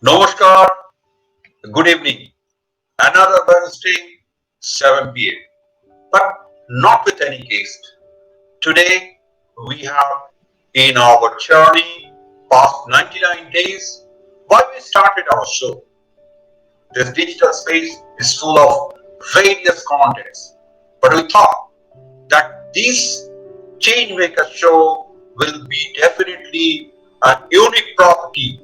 Namaskar, good evening. Another Wednesday, 7 p.m. But not with any guest. Today, we have in our journey past 99 days, why we started our show. This digital space is full of various contents. But we thought that this Changemaker show will be definitely a unique property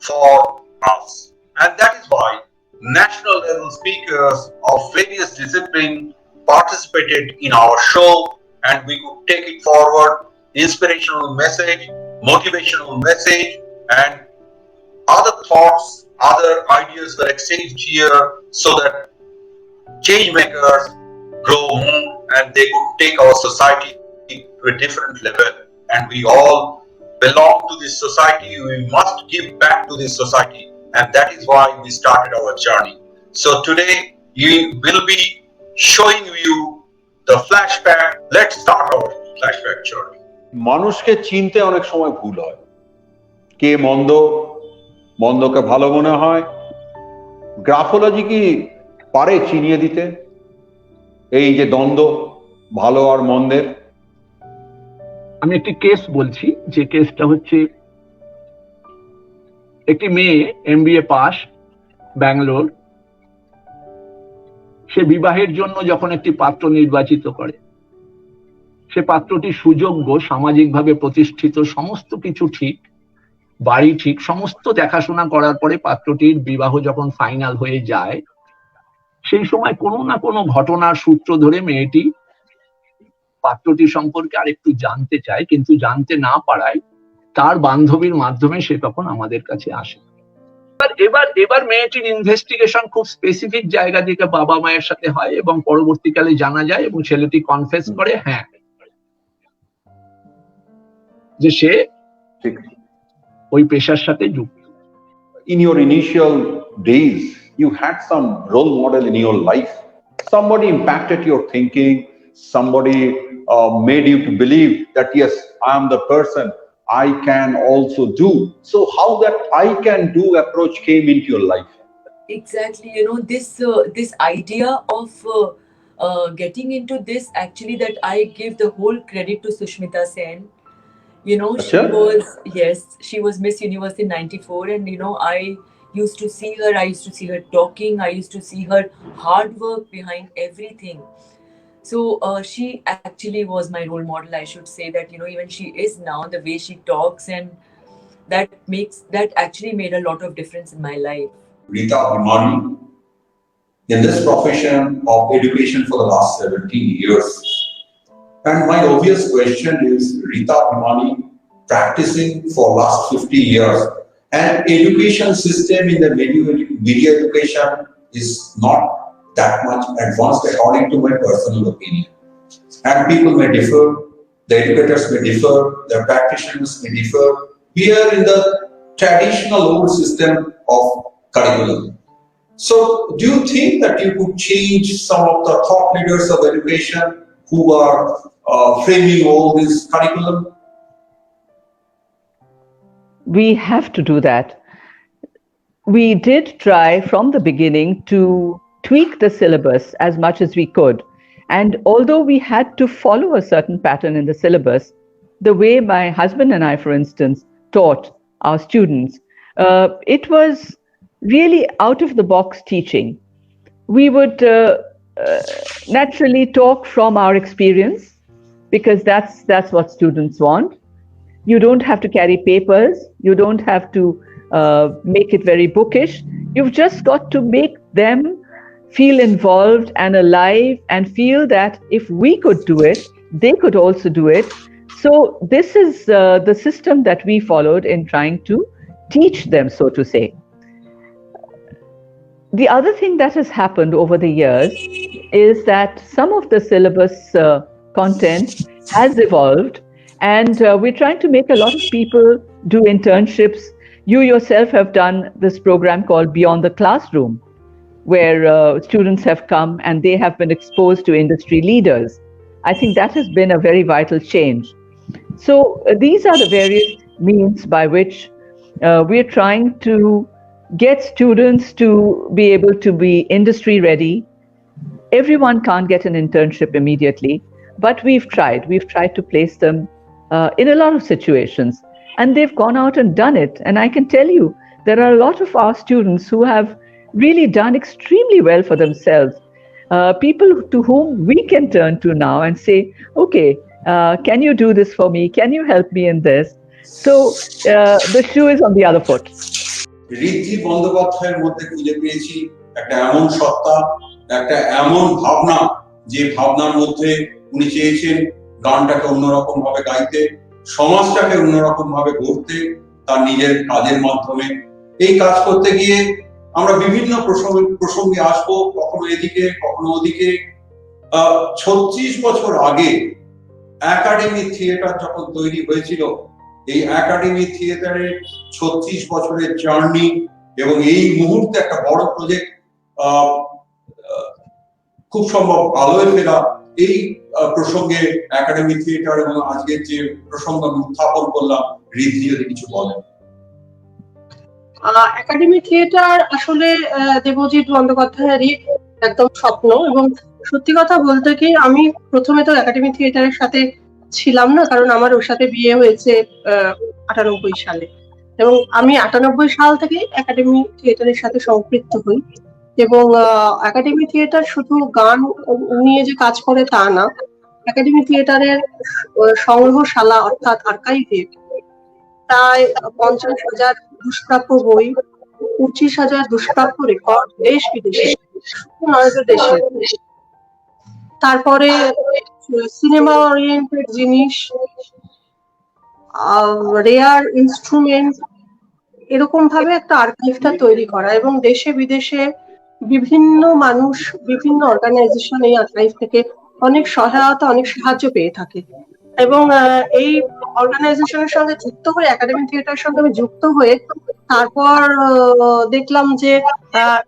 for us. And that is why national level speakers of various disciplines participated in our show and we could take it forward. Inspirational message, motivational message, and other thoughts, other ideas were exchanged here so that change makers grow more and they could take our society to a different level. And we all belong to this society, we must give back to this society, and that is why we started our journey. So today we will be showing you the flashback. Let's start our flashback journey. মানুষকে চিনতে অনেক সময় ভুল হয়। কে মন্দ, মন্দকে ভালো মনে হয়। গ্রাফোলজি কি পারে চিনিয়ে দিতে এই যে দ্বন্দ্ব ভালো আর মন্দের? আমি একটি কেস বলছি, যে কেসটা হচ্ছে একটি মেয়ে এমবিএ পাস, ব্যাঙ্গালোর। সে বিবাহের জন্য যখন একটি পাত্র নির্বাচিত করে, সে পাত্রটি সুযোগ্য, সামাজিকভাবে প্রতিষ্ঠিত, সমস্ত কিছু ঠিক, বাড়ি ঠিক, সমস্ত দেখাশোনা করার পরে পাত্রটির বিবাহ যখন ফাইনাল হয়ে যায়, সেই সময় কোনো না কোনো ঘটনার সূত্র ধরে মেয়েটি পাত্রটি সম্পর্কে আরেকটু জানতে চায়, কিন্তু জানতে না পারায় তার বান্ধবীর মাধ্যমে সে তখন আমাদের কাছে আসে। এবার মেয়েটির ইনভেস্টিগেশন খুব স্পেসিফিক জায়গা থেকে বাবা মায়ের সাথে হয় এবং পরবর্তীকালে জানা যায় এবং ছেলেটি কনফেস করে হ্যাঁ যে সে ওই পেশার সাথে যুক্ত। In your initial days, you had some role model in your life. Somebody impacted your thinking. Somebody made you to believe that yes, I am the person. I can also do. So how that I can do approach came into your life? Exactly. This idea of getting into this, actually, that I give the whole credit to Sushmita Sen. She was Miss Universe in 94, and I used to see her talking, I used to see her hard work behind everything. So she actually was my role model. I should say that even she is now, the way she talks, and that actually made a lot of difference in my life. Rita Bhimani, in this profession of education for the last 17 years. And my obvious question is, Rita Bhimani practicing for last 50 years, and education system in the media education is not that much advanced according to my personal opinion. And people may differ, the educators may differ, the practitioners may differ. We are in the traditional old system of curriculum. So do you think that you could change some of the thought leaders of education who are framing all this curriculum? We have to do that. We did try from the beginning to tweak the syllabus as much as we could. And although we had to follow a certain pattern in the syllabus, the way my husband and I, for instance, taught our students, it was really out of the box teaching. We would naturally talk from our experience, because that's what students want. You don't have to carry papers. You don't have to make it very bookish. You've just got to make them feel involved and alive and feel that if we could do it, they could also do it. So this is the system that we followed in trying to teach them, so to say. The other thing that has happened over the years is that some of the syllabus content has evolved, and we're trying to make a lot of people do internships. You yourself have done this program called Beyond the Classroom, where students have come and they have been exposed to industry leaders. I think that has been a very vital change. So these are the various means by which we're trying to get students to be able to be industry ready. Everyone can't get an internship immediately, but we've tried. We've tried to place them in a lot of situations, and they've gone out and done it. And I can tell you, there are a lot of our students who have really done extremely well for themselves. People to whom we can turn to now and say, okay, can you do this for me? Can you help me in this? So the shoe is on the other foot. ঋদ্ধি বন্দ্যোপাধ্যায়ের মধ্যে খুঁজে পেয়েছি একটা এমন সত্তা, একটা এমন ভাবনা, যে ভাবনার মধ্যে উনি চেয়েছেন গানটাকে অন্যরকম ভাবে গাইতে, সমাজটাকে অন্যরকম ভাবে গড়তে তার নিজের কাজের মাধ্যমে। এই কাজ করতে গিয়ে আমরা বিভিন্ন প্রসঙ্গে আসবো, কখনো এদিকে কখনো ওদিকে। 36 বছর আগে একাডেমি থিয়েটার যখন তৈরি হয়েছিল, এই একাডেমি থিয়েটারের 36 বছরের জার্নি এবং এই মুহূর্তে একটা বড় প্রজেক্ট খুব সম্ভব আলোয় ফেরা, এই প্রসঙ্গে একাডেমি থিয়েটার এবং আজকের যে প্রসঙ্গ আমি উত্থাপন করলাম, ঋদ্ধি যদি কিছু বলেন। একাডেমি থিয়েটার আসলে দেবজিৎ বন্দ্যোপাধ্যায়েরই একদম স্বপ্ন। এবং সত্যি কথা বলতে কি, আমি প্রথমে তো একাডেমি থিয়েটারের সাথে ছিলাম না, কারণ আমার ওর সাথে বিয়ে হয়েছে 98 সালে, এবং আমি 98 সাল থেকে একাডেমি থিয়েটারের সাথে সম্পৃক্ত হই। এবং একাডেমি থিয়েটার শুধু গান নিয়ে যে কাজ করে তা না, একাডেমি থিয়েটারের সংগ্রহশালা অর্থাৎ আর্কাইভে প্রায় 50,000 দুষ্প্রাপ্য বই, 25,000 দুষ্প্রাপ্য রেকর্ড দেশ বিদেশে, 9 দেশে। তারপরে সিনেমা ওরিয়েন্টেড জিনিস, রেয়ার ইনস্ট্রুমেন্ট, এরকম ভাবে একটা আর্কাইভটা তৈরি করা, এবং দেশে বিদেশে বিভিন্ন মানুষ, বিভিন্ন অর্গানাইজেশন এই আর্কাইভ থেকে অনেক সহায়তা, অনেক সাহায্য পেয়ে থাকে। এবং এই অর্গানাইজেশনের সঙ্গে যুক্ত হয়ে, একাডেমি থিয়েটারের সঙ্গে আমি যুক্ত হয়ে তারপর দেখলাম যে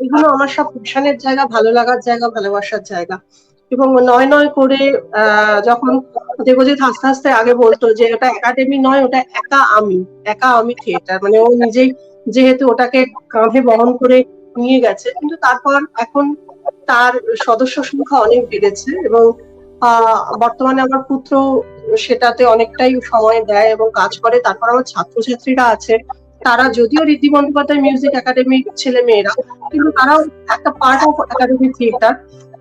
এগুলো আমার সব প্যাশনের জায়গা, ভালো লাগার জায়গা, ভালোবাসার জায়গা। এবং নয় নয় করে যখন দেবজিৎ আস্তে আস্তে আগে বলতো যে ওটা একাডেমি নয়, ওটা একা আমি থিয়েটার, মানে ও নিজেই যেহেতু ওটাকে কাঁধে বহন করে নিয়ে গেছে। কিন্তু তারপর এখন তার সদস্য সংখ্যা অনেক বেড়েছে, এবং বর্তমানে আমার পুত্র সেটাতে অনেকটাই সময় দেয় এবং কাজ করে। তারপর আমার ছাত্রছাত্রীরা আছে, তারা যদিও ঋদ্ধি বন্দ্যোপাধ্যায় মিউজিক একাডেমির ছেলে মেয়েরা, কিন্তু তারাও একটা পার্ট অফ একাডেমি থিয়েটার।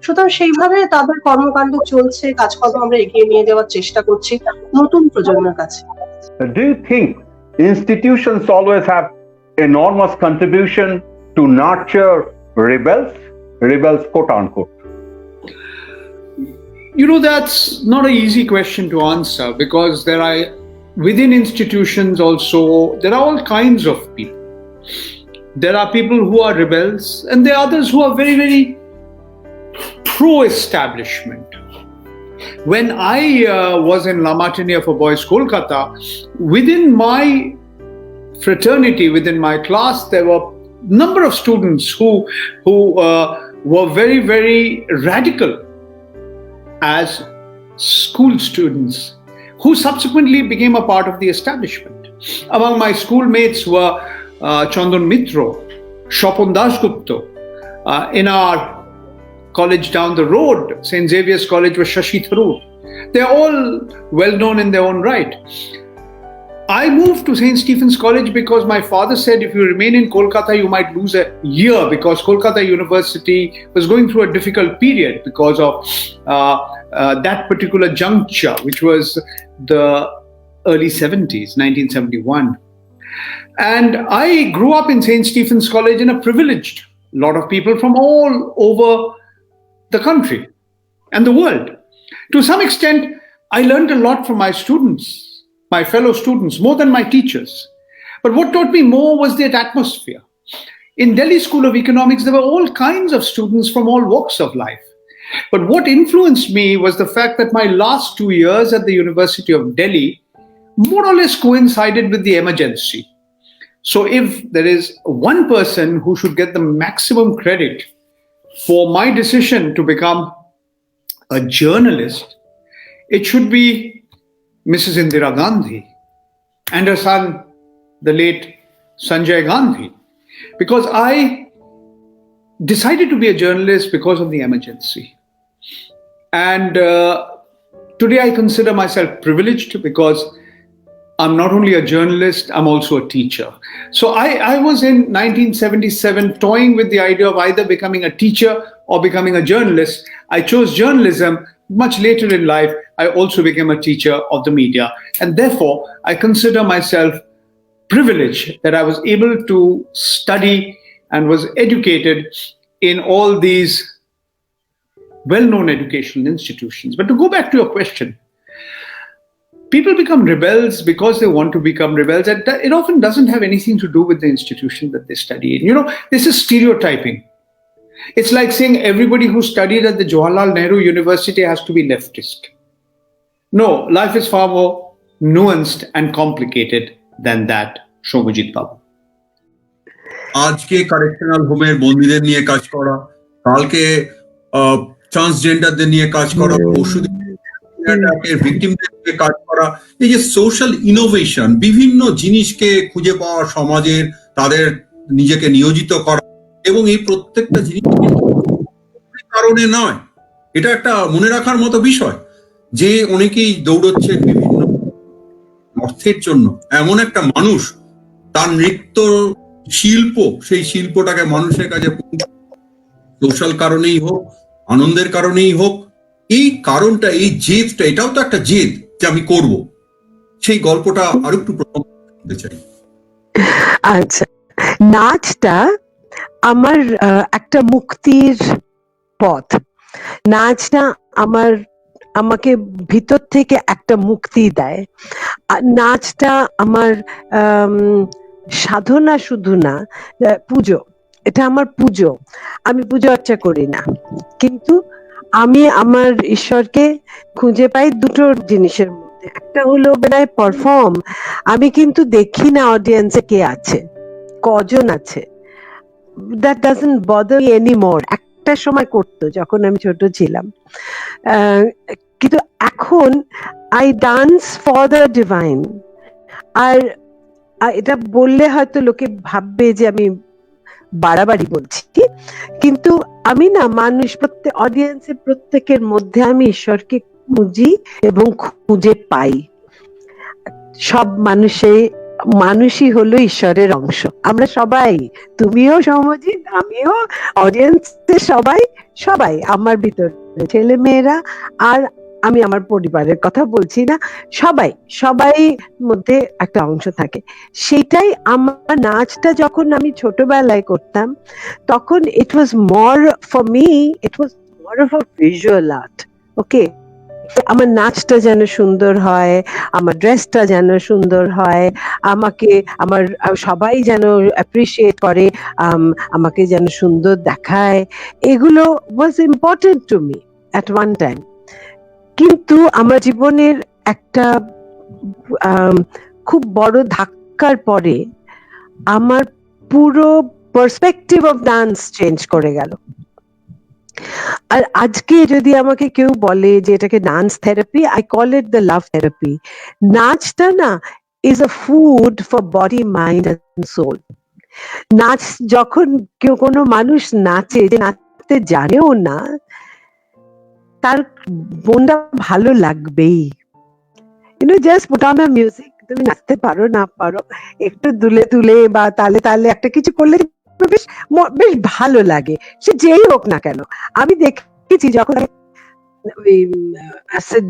সুতরাং সেইভাবে তাদের কর্মকাণ্ড চলছে, কাজকর্ম আমরা এগিয়ে নিয়ে যাওয়ার চেষ্টা করছি নতুন প্রজন্মের কাছে। Do you think institutions always have enormous contribution to nurture rebels, quote unquote? You know, that's not an easy question to answer, because there are, within institutions also, there are all kinds of people. There are people who are rebels, and there are others who are very, very pro-establishment. When I was in La Martiniere for Boys, Kolkata, within my fraternity, within my class, there were a number of students who were very, very radical as school students, who subsequently became a part of the establishment. Among my schoolmates were Chandan Mitro, Shopon Dasgupta. In our college down the road, St. Xavier's College, was Shashi Tharoor. They're all well known in their own right. I moved to St. Stephen's College because my father said if you remain in Kolkata, you might lose a year, because Kolkata University was going through a difficult period because of that particular juncture, which was the early 70s, 1971. And I grew up in St. Stephen's College in a privileged lot of people from all over the country and the world. To some extent, I learned a lot from my students, my fellow students, more than my teachers. But what taught me more was that atmosphere. In Delhi School of Economics, there were all kinds of students from all walks of life. But what influenced me was the fact that my last 2 years at the University of Delhi more or less coincided with the emergency. So if there is one person who should get the maximum credit for my decision to become a journalist, it should be Mrs. Indira Gandhi and her son, the late Sanjay Gandhi. because I decided to be a journalist because of the emergency. And today I consider myself privileged because I'm not only a journalist, I'm also a teacher. So I was in 1977 toying with the idea of either becoming a teacher or becoming a journalist. I chose journalism. Much later in life, I also became a teacher of the media. And therefore, I consider myself privileged that I was able to study and was educated in all these well-known educational institutions. But to go back to your question, people become rebels because they want to become rebels, and it often doesn't have anything to do with the institution that they study in. You know, this is stereotyping. It's like saying everybody who studied at the Jawaharlal Nehru University has to be leftist. No, life is far more nuanced and complicated than that, Shobhajit Babu. আজকে correctional হোমের বন্দীদের নিয়ে কাজ করা, কালকে ট্রান্সজেন্ডারদের নিয়ে কাজ করা, পরশুদিন ভিকটিমদের নিয়ে কাজ করা, এই যে সোশ্যাল ইনোভেশন, বিভিন্ন জিনিসকে খুঁজে পাওয়া সমাজের, তাদের নিজেকে নিয়োজিত করা, এবং এই প্রত্যেকটা জিনিস কারণে নয়, এটা একটা মনে রাখার মতো বিষয় যে অনেকেই দৌড়চ্ছে বিভিন্ন অর্থের জন্য। এমন একটা মানুষ, তার নৃত্য শিল্প, সেই শিল্পটাকে মানুষের কাছে সোশ্যাল কারণেই হোক, আনন্দের কারণেই হোক, এই কারণটা, এই জেদটা, এটাও তো একটা জেদ যে আমি করব, সেই গল্পটা আরো একটু বলতে চাই। আচ্ছা, নাচটা আমার একটা মুক্তির পথ। নাচটা আমাকে ভিতর থেকে একটা মুক্তি দেয়। নাচটা আমার সাধনা শুধু না, পুজো। এটা আমার পুজো। আমি পুজো অর্চা করি না, কিন্তু আমি আমার ঈশ্বরকে খুঁজে পাই দুটো জিনিসের মধ্যে। একটা হলো when I perform, আমি কিন্তু দেখি না অডিয়েন্সে কে আছে, কজন আছে। That doesn't bother me anymore. একটা সময় করতো যখন আমি ছোট ছিলাম, কিন্তু এখন I dance for the divine. আর এটা বললে হয়তো লোকে ভাববে যে আমি বাড়াবাড়ি বলছি, কিন্তু আমি না, মানুষ অডিয়েন্সের প্রত্যেকের মধ্যে আমি ঈশ্বরকে খুঁজি এবং খুঁজে পাই। সব মানুষই হলো ঈশ্বরের অংশ। আমরা সবাই, তুমিও সমাজিত, আমিও, অডিয়েন্সের সবাই আমার ভিতরে, ছেলে মেয়েরা, আর আমি আমার পরিবারের কথা বলছি না, সবাই মধ্যে একটা অংশ থাকে। সেটাই আমার নাচটা যখন আমি ছোটবেলায় করতাম, তখন it was more for me, it was more of a visual art. Okay, আমার নাচটা যেন সুন্দর হয়, আমার ড্রেসটা যেন সুন্দর হয়, আমার সবাই যেন অ্যাপ্রিসিয়েট করে, আমাকে যেন সুন্দর দেখায়, এগুলো ওয়াজ important to me at one time. কিন্তু আমার জীবনের একটা খুব বড় ধাক্কার পরে আমার পুরো পার্সপেক্টিভ অফ ডান্স চেঞ্জ করে গেল। আর আজকে যদি আমাকে কেউ বলে যে এটাকে dance therapy, I call it the love therapy. নাচটা না is a food for body, mind and soul. নাচ যখন কোনো মানুষ নাচে, যে নাচতে জানেও না, তার মনটা ভালো লাগবেই। Just put on a music, তুমি নাচতে পারো না পারো, একটু দুলে বা তালে একটা কিছু করলে বেশ ভালো লাগে, সে যেই হোক না কেন। আমি দেখেছি যখন ওই অ্যাসিড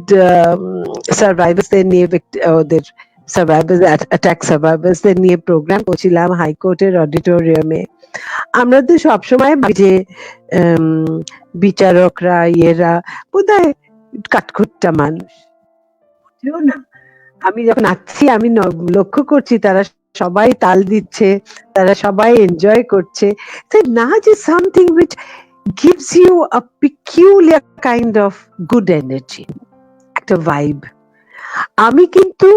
সার্ভাইভার্সদের নিয়ে, ওদের অ্যাটাক সার্ভাইভার্সদের নিয়ে প্রোগ্রাম করছিলাম হাইকোর্টের অডিটোরিয়ামে, আমরা তো সবসময় যে বিচারকরা ইয়েরা বোধহয় কাঠখুট্টা মানুষ, না। আমি যখন নাচছি, আমি লক্ষ্য করছি তারা সবাই তাল দিচ্ছে, তারা সবাই এনজয় করছে। নাচ is something which gives you a peculiar kind of good energy, একটা ভাইব। আমি কিন্তু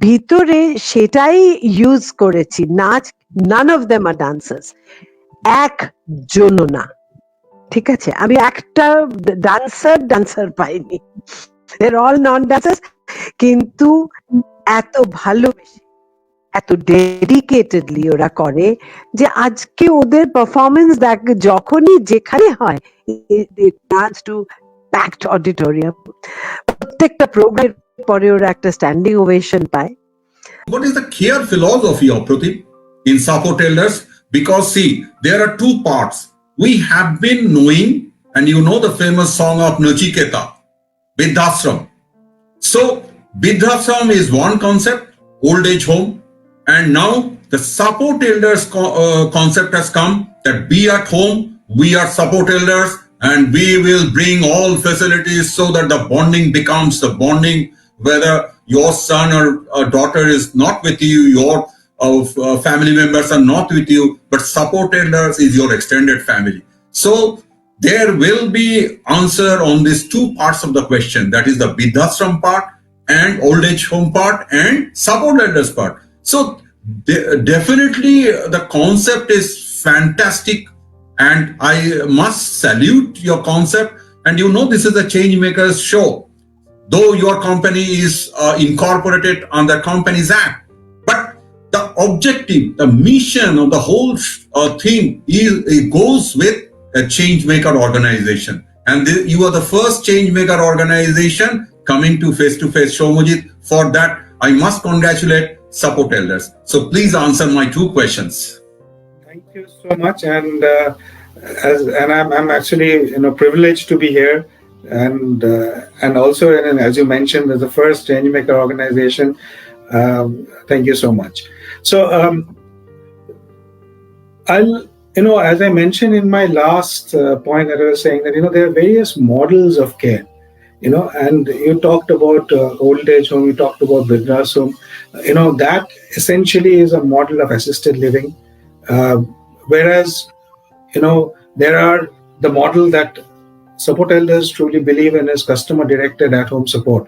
ভিতরে সেটাই ইউজ করেছি। নাচ, none of them are dancers, একজনও না, ঠিক আছে? আমি একটা ডান্সার পাইনি, they're all non dancers, কিন্তু এত ভালোবেসে, এত ডেডিকেটেডলি ওরা করে যে আজকে ওদের পারফরমেন্স দেখ যখনই যেখানে হয় ডান্স টু প্যাকড অডিটোরিয়াম, প্রত্যেকটা প্রোগ্রামের পরে ওরা একটা স্ট্যান্ডিং ওভেশন পায়। What is the care philosophy of Pradeep in support elders? Because see, there are two parts. We have been knowing, and you know the famous song of Nachiketa, Vidhashram. So, Vidhashram is one concept, old age home, and now the support elders concept has come that be at home, we are support elders, and we will bring all facilities so that the bonding becomes the bonding, whether your son or daughter is not with you, your family members are not with you, but support elders is your extended family. So there will be answer on these two parts of the question, that is the Vidhashram part and old age home part and support elders part. So definitely the concept is fantastic, and I must salute your concept. And you know, this is a change makers show. Though your company is incorporated under Companies Act, but the objective, the mission of the whole thing it goes with a change maker organization. And you are the first change maker organization coming to face show, Mujit. For that, I must congratulate support elders. So please answer my two questions. Thank you so much, and I'm actually privileged to be here. And also, and as you mentioned, as the first change maker organization, thank you so much. So as I mentioned in my last point, that I was saying that there are various models of care, and you talked about old age home, you talked about Vidhashram. That essentially is a model of assisted living, whereas there are the model that support elders truly believe in is customer directed at home support.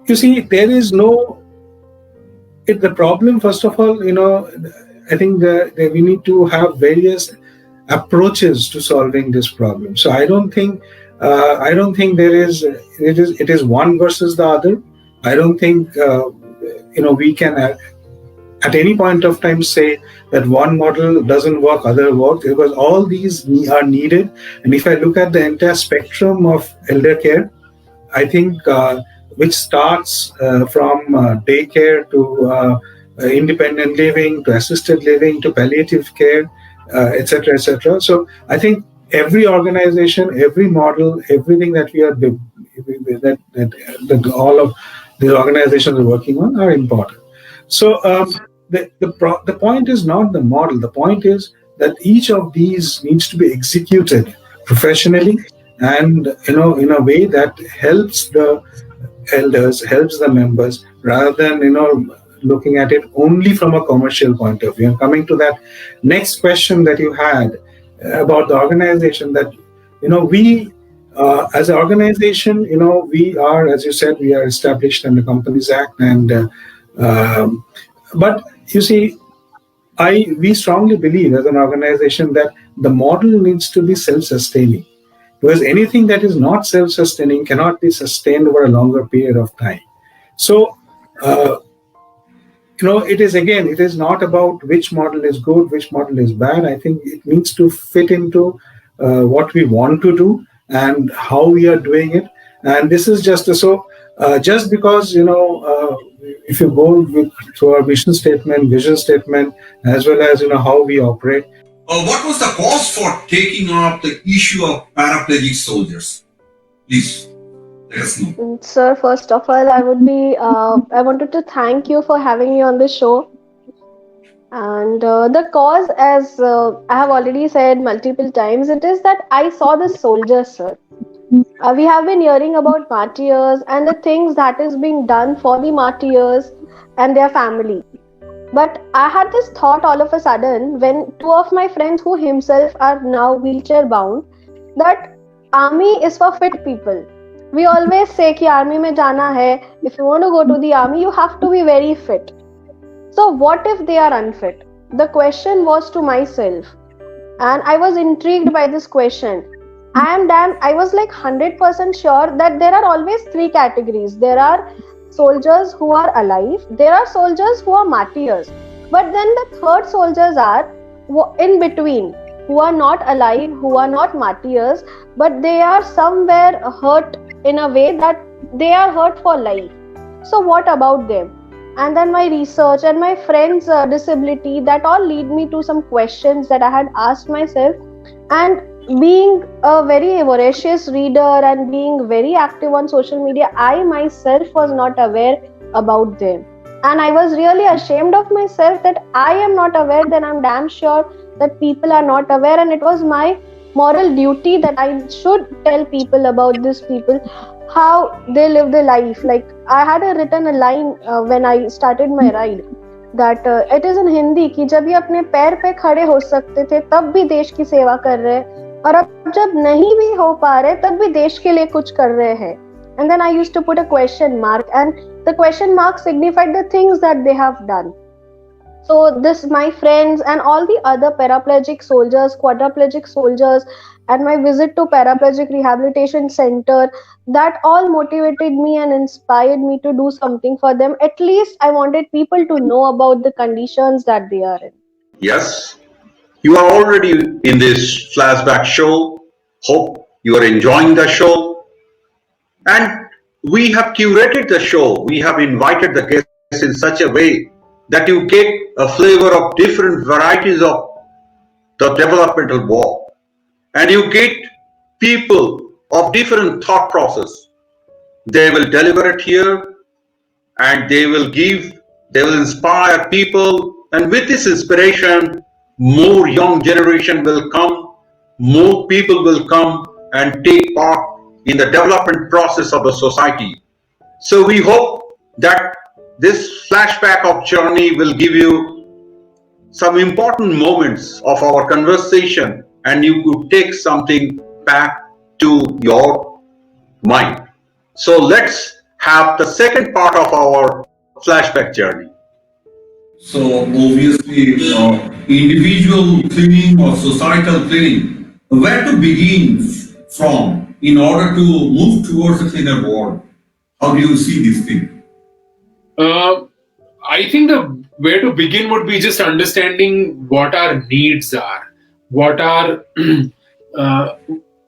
You see, there is the problem, first of all, I think that we need to have various approaches to solving this problem. So I don't think it is one versus the other. I don't think we can at any point of time say that one model doesn't work, other works, because all these are needed. And if I look at the entire spectrum of elder care, I think which starts from daycare to independent living, to assisted living, to palliative care, etc., etc. So I think every organization, every model, everything that we are that all of the organizations are working on are important. So the point is not the model. The point is that each of these needs to be executed professionally and in a way that helps the elders, helps the members, rather than looking at it only from a commercial point of view. And coming to that next question that you had about the organization, that we as an organization, we are, as you said, we are established under Companies Act, and but you see, we strongly believe as an organization that the model needs to be self-sustaining, because anything that is not self-sustaining cannot be sustained over a longer period of time. So it is not about which model is good, which model is bad. I think it needs to fit into what we want to do and how we are doing it. And this is just just because if you go through our mission statement, vision statement, as well as how we operate. What was the cause for taking up the issue of paraplegic soldiers? Please let us know. Sir, first of all, I wanted to thank you for having me on this show. And the cause, as I have already said multiple times, it is that I saw the soldiers, sir. We have been hearing about martyrs and the things that is being done for the martyrs and their family. But I had this thought all of a sudden when two of my friends who himself are now wheelchair bound, that army is for fit people. We always say ki army mein jana hai. If you want to go to the army, you have to be very fit. So what if they are unfit? The question was to myself, and I was intrigued by this question. I was like 100% sure that there are always three categories. There are soldiers who are alive, there are soldiers who are martyrs, but then the third soldiers are in between, who are not alive, who are not martyrs, but they are somewhere hurt in a way that they are hurt for life. So what about them? And then my research and my friends' disability, that all lead me to some questions that I had asked myself. And being a very voracious reader and being very active on social media, I myself was not aware about them. And I was really ashamed of myself that I am not aware, then I'm damn sure that people are not aware. And it was my moral duty that I should tell people about these people, how they live their life. Like I had written a line when I started my ride, that it is in Hindi कि जब ये अपने पैर पे खड़े हो सकते थे तब भी देश की सेवा कर रहे हैं, और अब जब नहीं भी हो पा रहे तब भी देश के लिए कुछ कर रहे हैं. And then I used to put a question mark, and the question mark signified the things that they have done. So this, my friends and all the other paraplegic soldiers, quadriplegic soldiers, and my visit to Paraplegic Rehabilitation Center, that all motivated me and inspired me to do something for them. At least I wanted people to know about the conditions that they are in. Yes, you are already in this flashback show. Hope you are enjoying the show. And we have curated the show. We have invited the guests in such a way that you get a flavor of different varieties of the developmental walk. And you get people of different thought process. They will deliver it here, and they will inspire people. And with this inspiration, more young generation will come, more people will come and take part in the development process of the society. So we hope that this flashback of journey will give you some important moments of our conversation, and you could take something back to your mind. So let's have the second part of our flashback journey. So obviously, individual cleaning or societal cleaning, where to begin from in order to move towards a cleaner world? How do you see this thing? I think the where to begin would be just understanding what our needs are. What are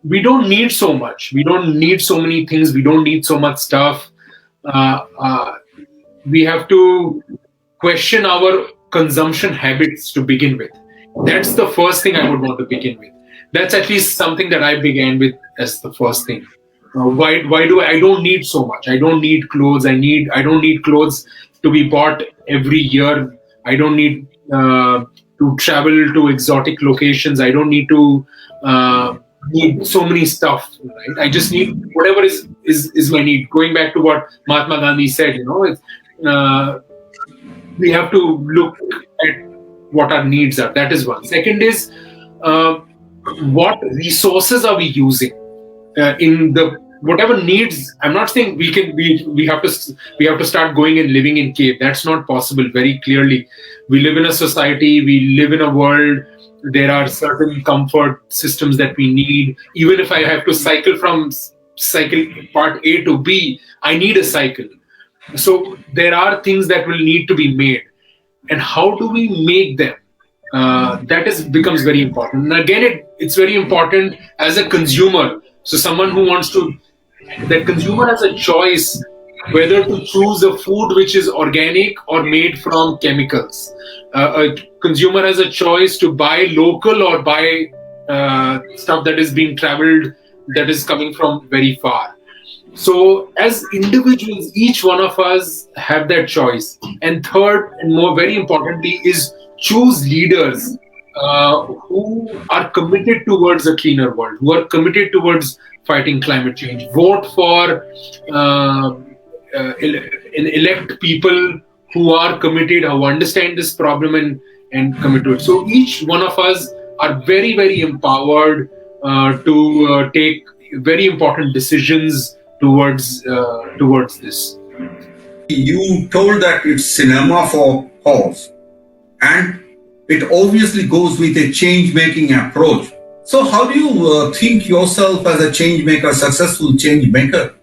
we don't need so much. We don't need so many things. We don't need so much stuff. We have to question our consumption habits to begin with. That's the first thing I would want to begin with. That's at least something that I began with as the first thing. Why do I don't need so much? I don't need clothes. I don't need clothes to be bought every year. I don't need to travel to exotic locations. I don't need to need so many stuff. Right? I just need whatever is my need. Going back to what Mahatma Gandhi said, we have to look at what our needs are. That is one. Second is what resources are we using in the whatever needs. I'm not saying we have to start going and living in cave. That's not possible. Very clearly, we live in a society. We live in a world. There are certain comfort systems that we need. Even if I have to cycle from part A to B, I need a cycle. So there are things that will need to be made, and how do we make them? That becomes very important. And again, it's very important as a consumer. So someone who wants to, that consumer has a choice whether to choose a food which is organic or made from chemicals. A consumer has a choice to buy local or buy stuff that is being traveled, that is coming from very far. So as individuals, each one of us have that choice. And third, and more very importantly, is choose leaders who are committed towards a cleaner world, who are committed towards fighting climate change. Vote for elect people who are committed, who understand this problem and commit to it. So each one of us are very, very empowered to take very important decisions towards this. You told that it's cinema for horse, and it obviously goes with a change-making approach. So how do you think yourself as a change maker, successful change maker?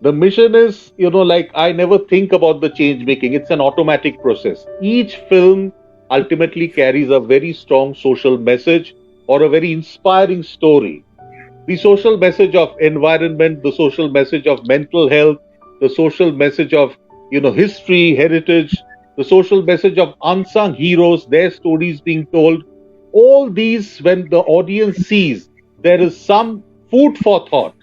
The mission is, like I never think about the change making. It's an automatic process. Each film ultimately carries a very strong social message or a very inspiring story. The social message of environment, the social message of mental health, the social message of, history, heritage, the social message of unsung heroes, their stories being told. All these, when the audience sees, there is some food for thought.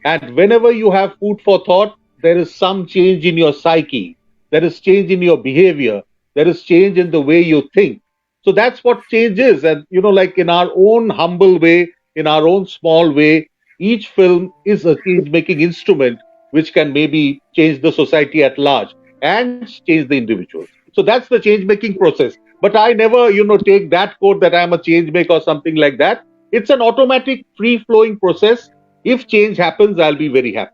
And whenever you have food for thought, there is some change in your psyche. There is change in your behavior. There is change in the way you think. So that's what change is. And, like in our own humble way, in our own small way, each film is a change-making instrument which can maybe change the society at large and change the individual. So that's the change-making process. But I never, take that quote that I'm a change maker or something like that. It's an automatic, free-flowing process. If change happens, I'll be very happy.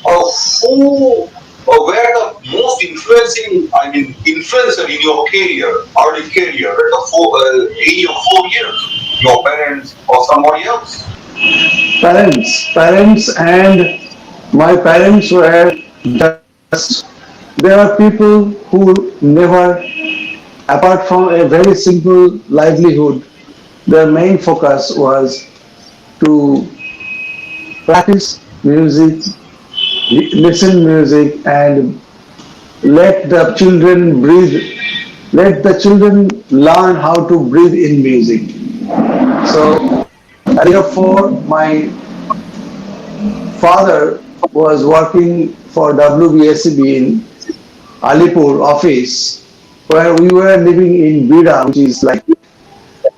Who were the most influencer in your career, early career, in your 4 years? Your parents or somebody else? Parents, and my parents were just, there are people who never, apart from a very simple livelihood, their main focus was to practice music, listen music, and let the children breathe, let the children learn how to breathe in music. So therefore my father was working for WBSCB in Alipur office, where we were living in Bida, which is like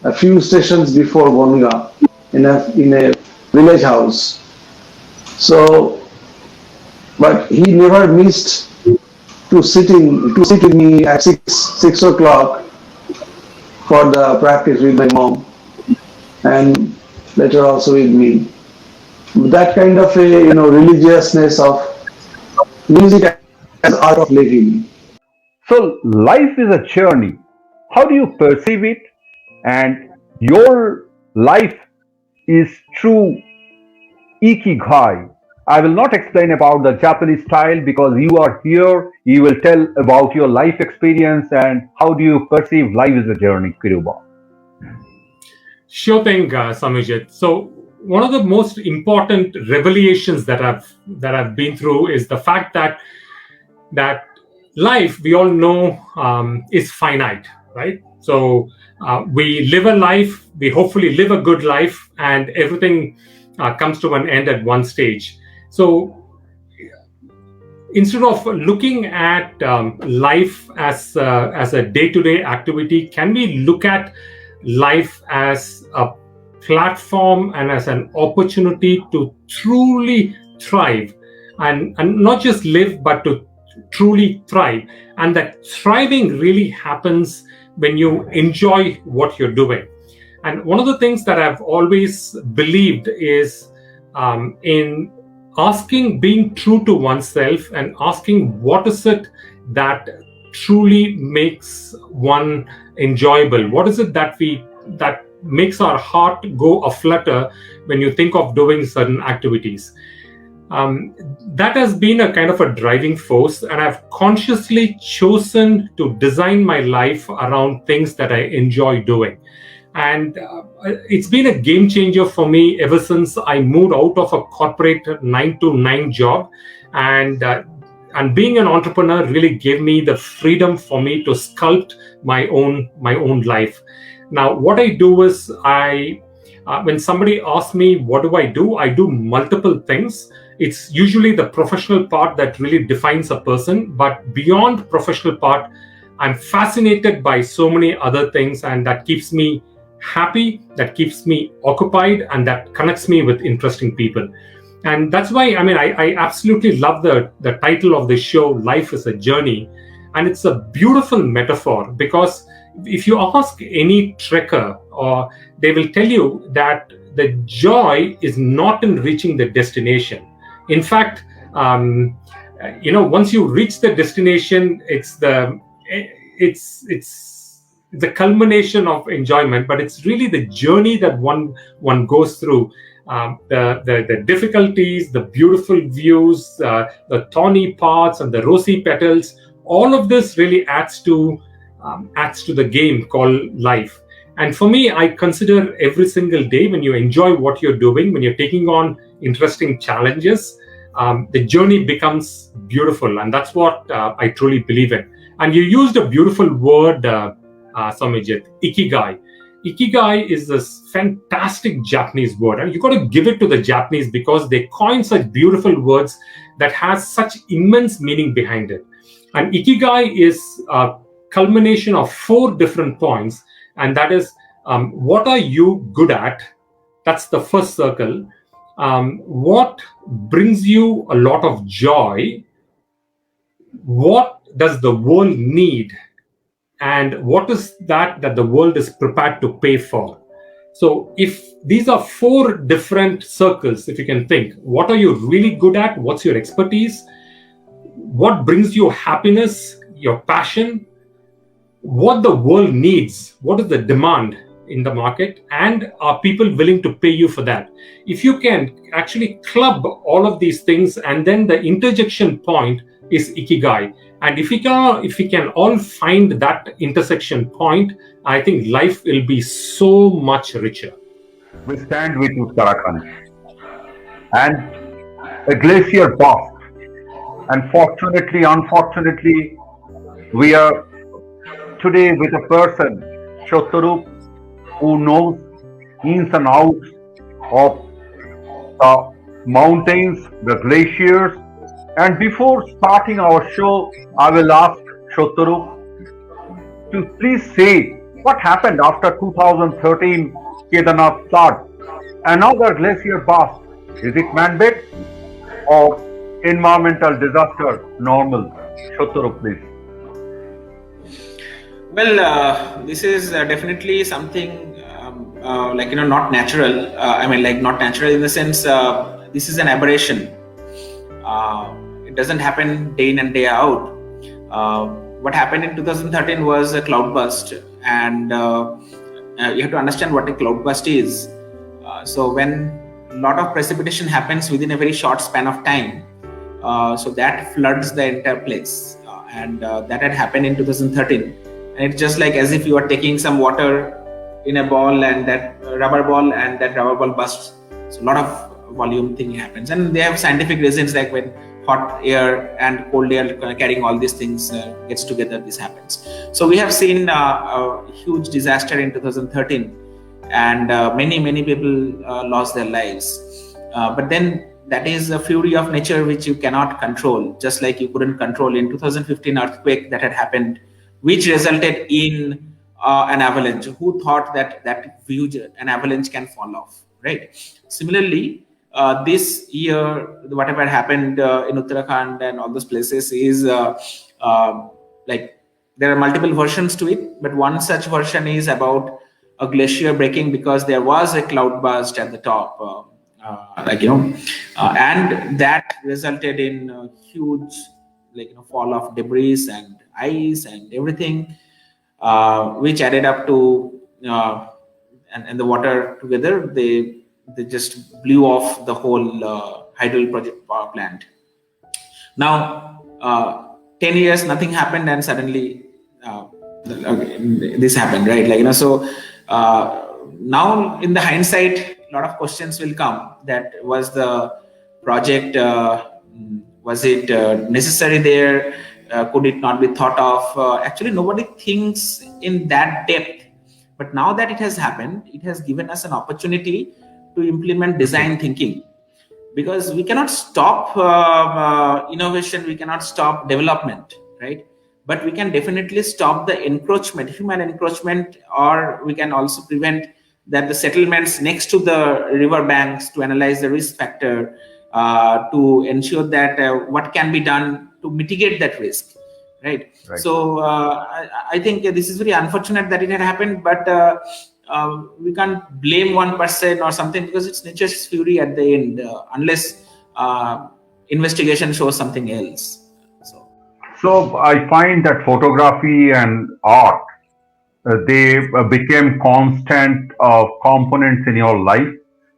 a few stations before Bonga, in a village house. So, but he never missed to sit with me at 6 o'clock for the practice with my mom, and later also with me. That kind of a religiousness of music as art of living. So life is a journey. How do you perceive it? And your life is true ikigai. I will not explain about the Japanese style because you are here. You will tell about your life experience and how do you perceive life as a journey, Kiruba. Sure thing, Samijit. So one of the most important revelations that I've been through is the fact that life, we all know, is finite, right? So we live a life, we hopefully live a good life, and everything comes to an end at one stage. So instead of looking at life as a day-to-day activity, can we look at life as a platform and as an opportunity to truly thrive, and not just live, but to truly thrive? And that thriving really happens when you enjoy what you're doing. And one of the things that I've always believed is in being true to oneself and asking what is it that truly makes one enjoyable. What is it that makes our heart go aflutter when you think of doing certain activities? That has been a kind of a driving force, and I've consciously chosen to design my life around things that I enjoy doing. And it's been a game changer for me ever since I moved out of a corporate 9-to-9 job. And being an entrepreneur really gave me the freedom for me to sculpt my own life. Now, what I do is when somebody asks me, what do? I do multiple things. It's usually the professional part that really defines a person. But beyond professional part, I'm fascinated by so many other things, and that keeps me happy, that keeps me occupied, and that connects me with interesting people. And that's why, I absolutely love the title of the show, Life is a Journey. And it's a beautiful metaphor, because if you ask any trekker, they will tell you that the joy is not in reaching the destination. In fact, once you reach the destination, it's the culmination of enjoyment, but it's really the journey that one goes through. the difficulties, the beautiful views, the thorny parts, and the rosy petals. All of this really adds to the game called life. And for me, I consider every single day, when you enjoy what you're doing, when you're taking on interesting challenges, the journey becomes beautiful, and that's what I truly believe in. And you used a beautiful word, Somijit, ikigai. Ikigai is this fantastic Japanese word, and you got to give it to the Japanese because they coin such beautiful words that has such immense meaning behind it. And ikigai is a culmination of 4 different points, and that is, what are you good at? That's the first circle. What brings you a lot of joy? What does the world need? And what is that the world is prepared to pay for? So if these are 4 different circles, if you can think, what are you really good at? What's your expertise? What brings you happiness, your passion? What the world needs? What is the demand in the market? And are people willing to pay you for that? If you can actually club all of these things, and then the intersection point is ikigai. And if we can all find that intersection point, I think life will be so much richer. We stand with Uttarakhand and a glacier burst. And fortunately, unfortunately, we are today with a person, Shotarup, who knows ins and outs of the mountains, the glaciers. And before starting our show, I will ask Shotarup to please say what happened after 2013 Kedarnath flood. Another glacier burst. Is it man-made or environmental disaster normal? Shotarup, please. Well, this is definitely something not natural. Not natural in the sense this is an aberration. It doesn't happen day in and day out. What happened in 2013 was a cloudburst, and you have to understand what a cloudburst is. So when a lot of precipitation happens within a very short span of time, so that floods the entire place, and that had happened in 2013. And it's just like as if you are taking some water in a ball, and that rubber ball, and that rubber ball bursts. So a lot of volume thing happens, and they have scientific reasons, like when hot air and cold air carrying all these things gets together, this happens. So we have seen a huge disaster in 2013, and many people lost their lives. But then that is a fury of nature which you cannot control, just like you couldn't control in 2015 earthquake that had happened, which resulted in an avalanche. Who thought that huge an avalanche can fall off, right? Similarly, this year, whatever happened in Uttarakhand and all those places is like there are multiple versions to it, but one such version is about a glacier breaking because there was a cloud burst at the top, and that resulted in a huge fall of debris and ice and everything, which added up to and the water together, they just blew off the whole hydroelectric power plant. Now 10 years nothing happened, and suddenly this happened, right? So now in the hindsight, a lot of questions will come. That was the project, was it necessary there? Could it not be thought of? Actually, nobody thinks in that depth. But now that it has happened, it has given us an opportunity to implement design thinking, because we cannot stop innovation, we cannot stop development, right? But we can definitely stop the encroachment, human encroachment, or we can also prevent that the settlements next to the river banks, to analyze the risk factor, to ensure that what can be done to mitigate that risk, right? So I think this is very unfortunate that it had happened, but we can't blame one person or something, because it's nature's fury at the end, unless investigation shows something else. So I find that photography and art, they became constant components in your life.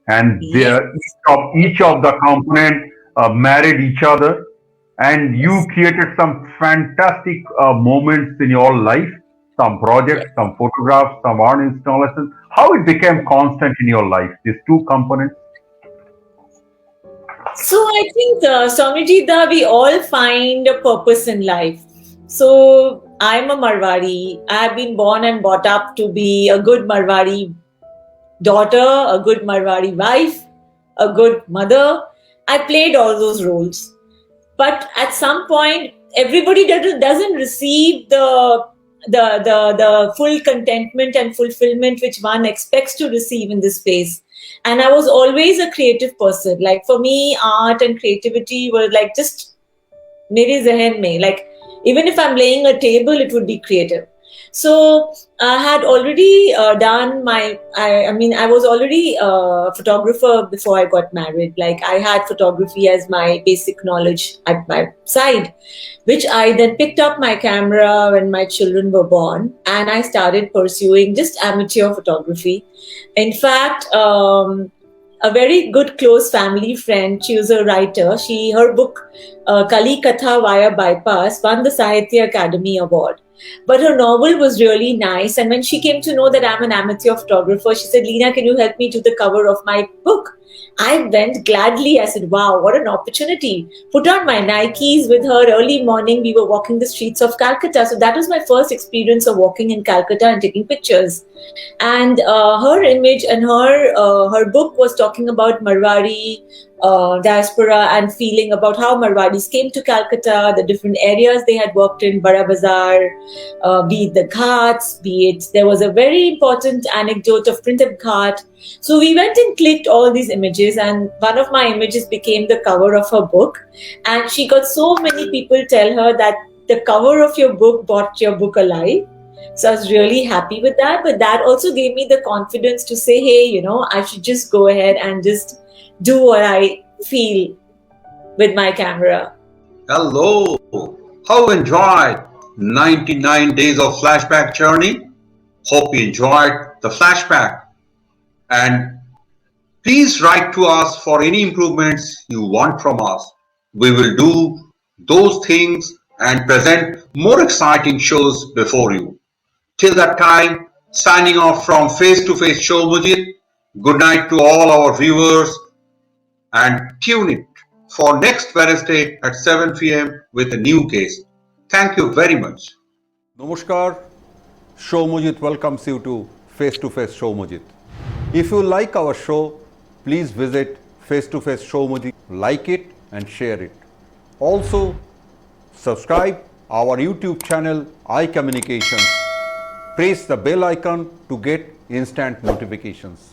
and each of the component married each other, and you created some fantastic moments in your life, some projects, some photographs, some art installations. How it became constant in your life, these two components? So I think, Swamiji, we all find a purpose in life. So I'm a Marwari. I have been born and brought up to be a good Marwari daughter, a good Marwari wife, a good mother. I played all those roles. But at some point, everybody doesn't receive the full contentment and fulfillment which one expects to receive in this space. And I was always a creative person. Like for me, art and creativity were like just mere zehen mein. Like even if I'm laying a table, it would be creative. So I had already done I was already a photographer before I got married. Like I had photography as my basic knowledge at my side, which I then picked up my camera when my children were born, and I started pursuing just amateur photography. In fact, a very good close family friend, she was a writer. Her book Kali Katha Via Bypass won the Sahitya Academy Award. But her novel was really nice. And when she came to know that I'm an amateur photographer, she said, Leena, can you help me do the cover of my book? I went gladly. I said, wow, what an opportunity. Put on my Nikes with her early morning. We were walking the streets of Calcutta. So that was my first experience of walking in Calcutta and taking pictures. And her image and her book was talking about Marwari diaspora and feeling about how Marwadis came to Calcutta, the different areas they had worked in, Bara Bazaar, be it the ghats, be it, there was a very important anecdote of Printip Ghat. So we went and clicked all these images, and one of my images became the cover of her book. And she got so many people tell her that the cover of your book brought your book alive. So I was really happy with that. But that also gave me the confidence to say, hey, I should just go ahead and just do what I feel with my camera. Hello. How enjoyed 99 days of flashback journey? Hope you enjoyed the flashback. And please write to us for any improvements you want from us. We will do those things and present more exciting shows before you. Till that time, signing off from Face to Face Show Mujit. Good night to all our viewers, and tune in for next Wednesday at 7 p.m. with a new guest. Thank you very much. Namaskar. Show Mujit welcomes you to Face Show Mujit. If you like our show, please visit Face Show Mujit, like it and share it. Also, subscribe our YouTube channel iCommunications. Press the bell icon to get instant notifications.